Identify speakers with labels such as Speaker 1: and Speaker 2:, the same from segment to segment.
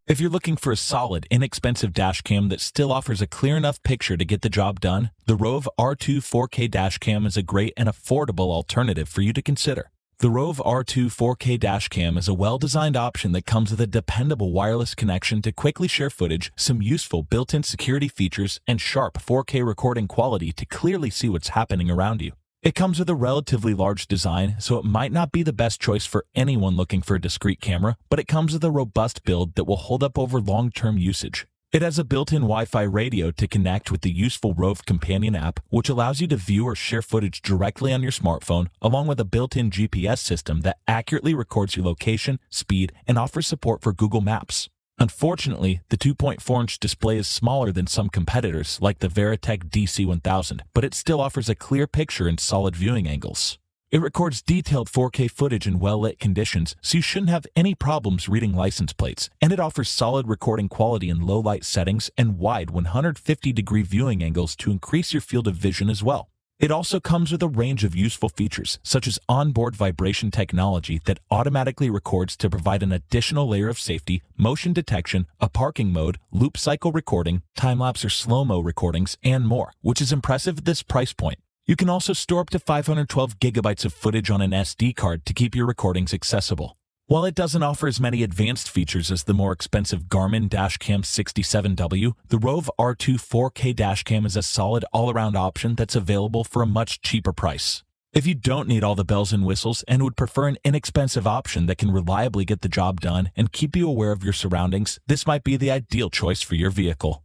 Speaker 1: If you're looking for a solid, inexpensive dash cam that still offers a clear enough picture to get the job done, the Rove R2-4K Dash Cam is a great and affordable alternative for you to consider. The Rove R2-4K Dash Cam is a well-designed option that comes with a dependable wireless connection to quickly share footage, some useful built-in security features, and sharp 4K recording quality to clearly see what's happening around you. It comes with a relatively large design, so it might not be the best choice for anyone looking for a discrete camera, but it comes with a robust build that will hold up over long-term usage. It has a built-in Wi-Fi radio to connect with the useful Rove companion app, which allows you to view or share footage directly on your smartphone, along with a built-in GPS system that accurately records your location, speed, and offers support for Google Maps. Unfortunately, the 2.4-inch display is smaller than some competitors, like the Verratek DC1000, but it still offers a clear picture and solid viewing angles. It records detailed 4K footage in well-lit conditions, so you shouldn't have any problems reading license plates, and it offers solid recording quality in low-light settings and wide 150-degree viewing angles to increase your field of vision as well. It also comes with a range of useful features, such as onboard vibration technology that automatically records to provide an additional layer of safety, motion detection, a parking mode, loop cycle recording, time-lapse or slow-mo recordings, and more, which is impressive at this price point. You can also store up to 512 gigabytes of footage on an SD card to keep your recordings accessible. While it doesn't offer as many advanced features as the more expensive Garmin Dash Cam 67W, the Rove R2-4K Dash Cam is a solid all-around option that's available for a much cheaper price. If you don't need all the bells and whistles and would prefer an inexpensive option that can reliably get the job done and keep you aware of your surroundings, this might be the ideal choice for your vehicle.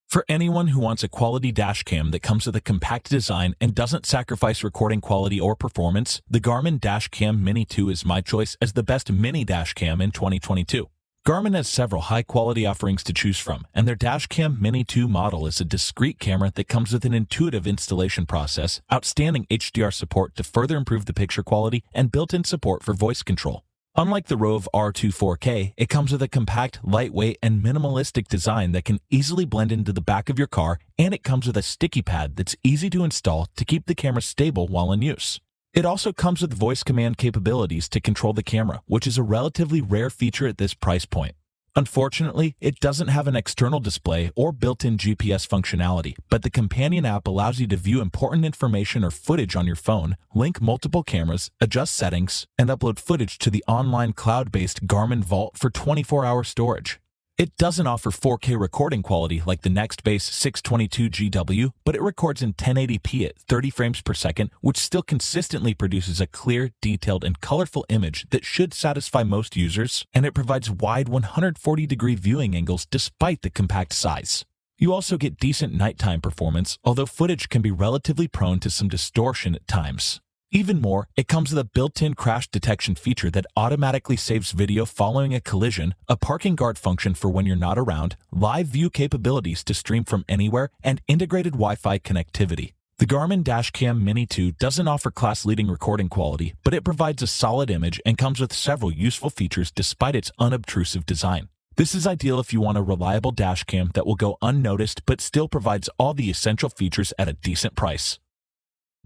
Speaker 1: For anyone who wants a quality dash cam that comes with a compact design and doesn't sacrifice recording quality or performance, the Garmin Dash Cam Mini 2 is my choice as the best mini dash cam in 2022. Garmin has several high-quality offerings to choose from, and their Dash Cam Mini 2 model is a discrete camera that comes with an intuitive installation process, outstanding HDR support to further improve the picture quality, and built-in support for voice control. Unlike the Rove R2-4K, it comes with a compact, lightweight, and minimalistic design that can easily blend into the back of your car, and it comes with a sticky pad that's easy to install to keep the camera stable while in use. It also comes with voice command capabilities to control the camera, which is a relatively rare feature at this price point. Unfortunately, it doesn't have an external display or built-in GPS functionality, but the companion app allows you to view important information or footage on your phone, link multiple cameras, adjust settings, and upload footage to the online cloud-based Garmin Vault for 24-hour storage. It doesn't offer 4K recording quality like the Nextbase 622GW, but it records in 1080p at 30 frames per second, which still consistently produces a clear, detailed, and colorful image that should satisfy most users, and it provides wide 140-degree viewing angles despite the compact size. You also get decent nighttime performance, although footage can be relatively prone to some distortion at times. Even more, it comes with a built-in crash detection feature that automatically saves video following a collision, a parking guard function for when you're not around, live view capabilities to stream from anywhere, and integrated Wi-Fi connectivity. The Garmin Dash Cam Mini 2 doesn't offer class-leading recording quality, but it provides a solid image and comes with several useful features despite its unobtrusive design. This is ideal if you want a reliable dash cam that will go unnoticed but still provides all the essential features at a decent price.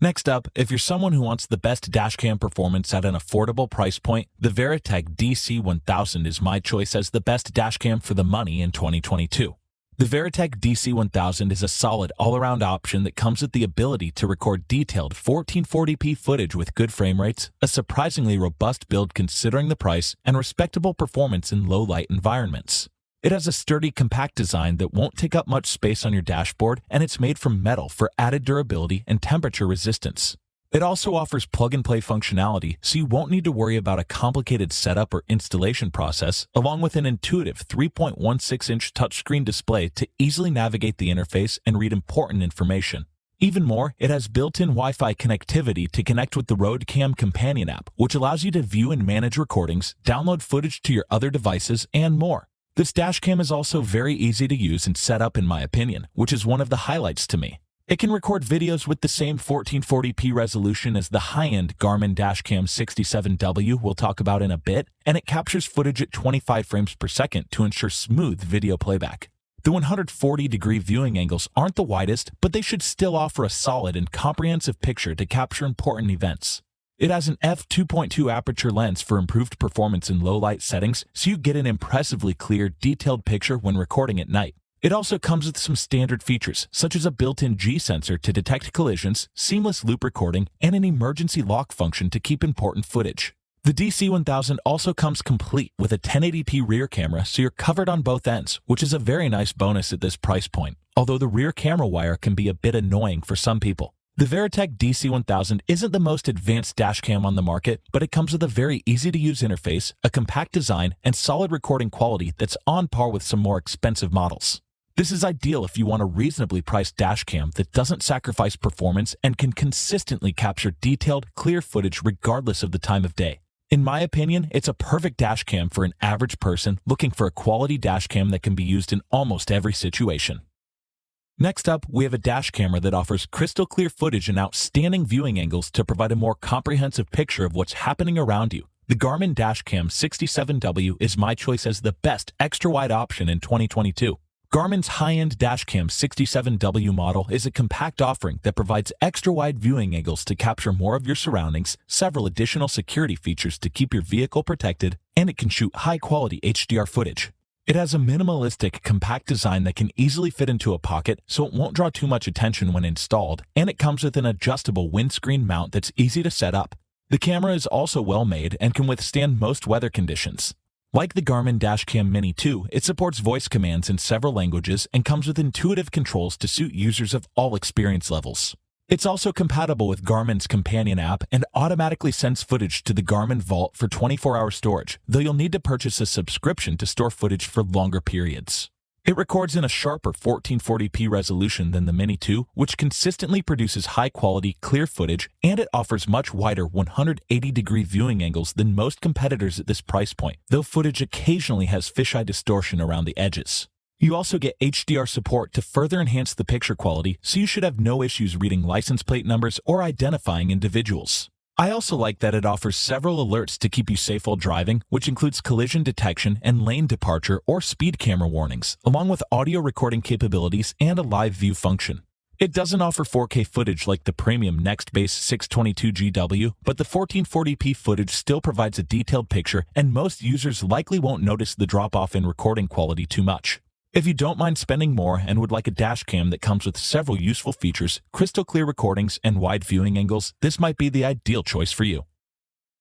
Speaker 1: Next up, if you're someone who wants the best dashcam performance at an affordable price point, the Verratek DC1000 is my choice as the best dashcam for the money in 2022. The Verratek DC1000 is a solid all-around option that comes with the ability to record detailed 1440p footage with good frame rates, a surprisingly robust build considering the price, and respectable performance in low-light environments. It has a sturdy, compact design that won't take up much space on your dashboard, and it's made from metal for added durability and temperature resistance. It also offers plug-and-play functionality, so you won't need to worry about a complicated setup or installation process, along with an intuitive 3.16-inch touchscreen display to easily navigate the interface and read important information. Even more, it has built-in Wi-Fi connectivity to connect with the Rode Cam companion app, which allows you to view and manage recordings, download footage to your other devices, and more. This dashcam is also very easy to use and set up in my opinion, which is one of the highlights to me. It can record videos with the same 1440p resolution as the high-end Garmin Dash Cam 67W we'll talk about in a bit, and it captures footage at 25 frames per second to ensure smooth video playback. The 140-degree viewing angles aren't the widest, but they should still offer a solid and comprehensive picture to capture important events. It has an f2.2 aperture lens for improved performance in low light settings, so you get an impressively clear, detailed picture when recording at night. It also comes with some standard features, such as a built-in G sensor to detect collisions, seamless loop recording, and an emergency lock function to keep important footage. The DC1000 also comes complete with a 1080p rear camera, so you're covered on both ends, which is a very nice bonus at this price point, although the rear camera wire can be a bit annoying for some people. The Verratek DC1000 isn't the most advanced dash cam on the market, but it comes with a very easy-to-use interface, a compact design, and solid recording quality that's on par with some more expensive models. This is ideal if you want a reasonably priced dash cam that doesn't sacrifice performance and can consistently capture detailed, clear footage regardless of the time of day. In my opinion, it's a perfect dash cam for an average person looking for a quality dash cam that can be used in almost every situation. Next up, we have a dash camera that offers crystal clear footage and outstanding viewing angles to provide a more comprehensive picture of what's happening around you. The Garmin Dash Cam 67W is my choice as the best extra-wide option in 2022. Garmin's high-end Dash Cam 67W model is a compact offering that provides extra-wide viewing angles to capture more of your surroundings, several additional security features to keep your vehicle protected, and it can shoot high-quality HDR footage. It has a minimalistic, compact design that can easily fit into a pocket, so it won't draw too much attention when installed, and it comes with an adjustable windscreen mount that's easy to set up. The camera is also well made and can withstand most weather conditions. Like the Garmin Dash Cam Mini 2, it supports voice commands in several languages and comes with intuitive controls to suit users of all experience levels. It's also compatible with Garmin's companion app and automatically sends footage to the Garmin Vault for 24-hour storage, though you'll need to purchase a subscription to store footage for longer periods. It records in a sharper 1440p resolution than the Mini 2, which consistently produces high-quality, clear footage, and it offers much wider 180-degree viewing angles than most competitors at this price point, though footage occasionally has fisheye distortion around the edges. You also get HDR support to further enhance the picture quality, so you should have no issues reading license plate numbers or identifying individuals. I also like that it offers several alerts to keep you safe while driving, which includes collision detection and lane departure or speed camera warnings, along with audio recording capabilities and a live view function. It doesn't offer 4K footage like the premium Nextbase 622GW, but the 1440p footage still provides a detailed picture, and most users likely won't notice the drop-off in recording quality too much. If you don't mind spending more and would like a dash cam that comes with several useful features, crystal clear recordings, and wide viewing angles, this might be the ideal choice for you.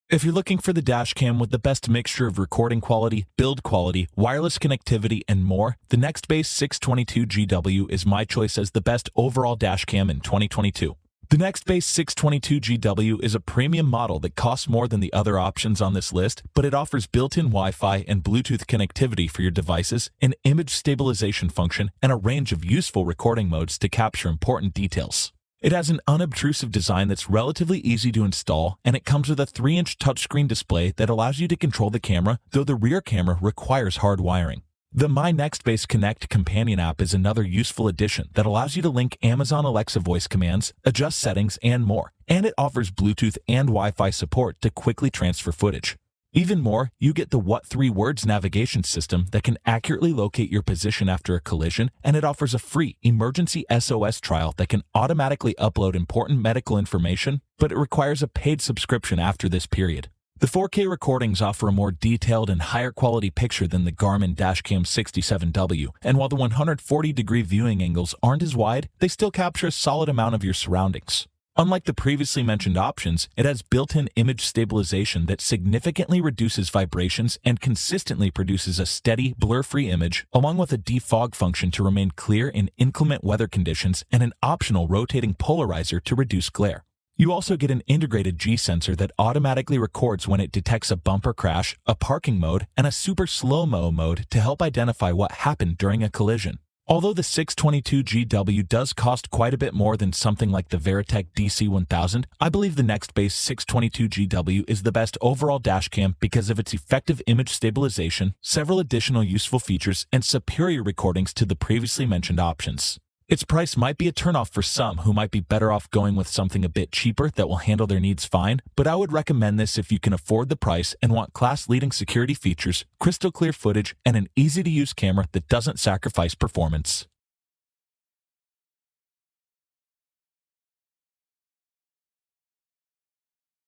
Speaker 1: If you're looking for the dash cam with the best mixture of recording quality, build quality, wireless connectivity, and more, the Nextbase 622GW is my choice as the best overall dash cam in 2022. The Nextbase 622GW is a premium model that costs more than the other options on this list, but it offers built-in Wi-Fi and Bluetooth connectivity for your devices, an image stabilization function, and a range of useful recording modes to capture important details. It has an unobtrusive design that's relatively easy to install, and it comes with a 3-inch touchscreen display that allows you to control the camera, though the rear camera requires hard wiring. The My Nextbase Connect companion app is another useful addition that allows you to link Amazon Alexa voice commands, adjust settings, and more, and it offers Bluetooth and Wi-Fi support to quickly transfer footage. Even more, you get the What 3 Words navigation system that can accurately locate your position after a collision, and it offers a free emergency SOS trial that can automatically upload important medical information, but it requires a paid subscription after this period. The 4K recordings offer a more detailed and higher quality picture than the Garmin Dash Cam 67W, and while the 140-degree viewing angles aren't as wide, they still capture a solid amount of your surroundings. Unlike the previously mentioned options, it has built-in image stabilization that significantly reduces vibrations and consistently produces a steady, blur-free image, along with a defog function to remain clear in inclement weather conditions and an optional rotating polarizer to reduce glare. You also get an integrated G sensor that automatically records when it detects a bumper crash, a parking mode, and a super slow-mo mode to help identify what happened during a collision. Although the 622GW does cost quite a bit more than something like the Verratek DC1000, I believe the Nextbase 622GW is the best overall dash cam because of its effective image stabilization, several additional useful features, and superior recordings to the previously mentioned options. Its price might be a turnoff for some who might be better off going with something a bit cheaper that will handle their needs fine, but I would recommend this if you can afford the price and want class-leading security features, crystal clear footage, and an easy-to-use camera that doesn't sacrifice performance.